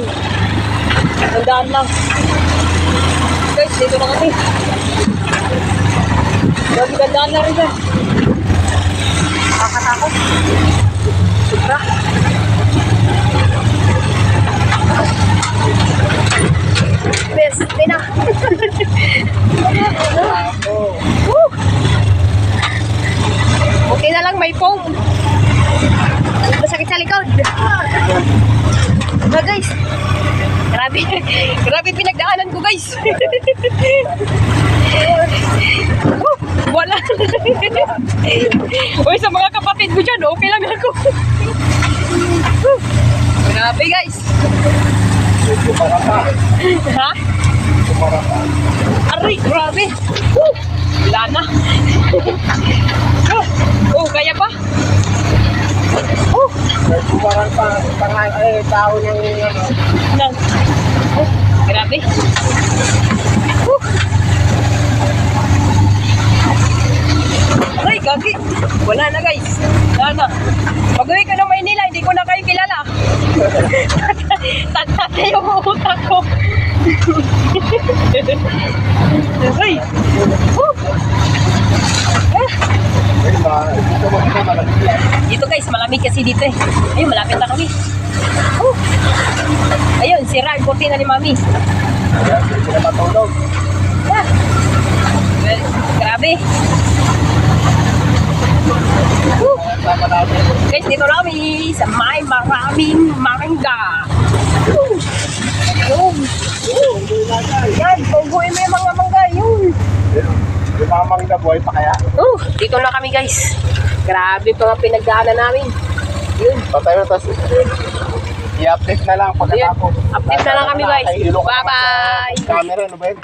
lang. Tandaan lang. Guys, dito na kami. Gandaan na rin dyan. Kakatakot. Sobra. Best, di na. Okay na lang, may foam. Masakit sa likod. Diba guys? Grabe. Grabe pinagdaanan ko guys. Wala. Uy, sa mga kapatid ko dyan, okay lang ako. Grabe guys. Ha? Aray, grabe. Wala na. Oh, kaya pa? Parang tao ng Nang. Oh, grabe. Aray, gagi. Wala na guys. Wala na. Pag-uwi ko ng Maynila, hindi ko na kayo kilala. Tatay yung utak ko. Aray. Dito guys, malamig kasi dito eh. Ayun, malapit na kami. Ayun, sira ang kurtina ni Mami. hindi na matulog. Ah. Well, grabe. Sama natin. Guys, dito na kami sa may maraming mangga. Yun. Yan, tungguin mo yung mga mangga. Yun. Yung mga mangga buhay pa kaya? Dito na kami guys. Grabe pa nga pinagdaanan namin. Yun. Patay na tapos i-update na lang pagkatapos. Update na lang kami guys. Bye-bye. Camera, no ba yun?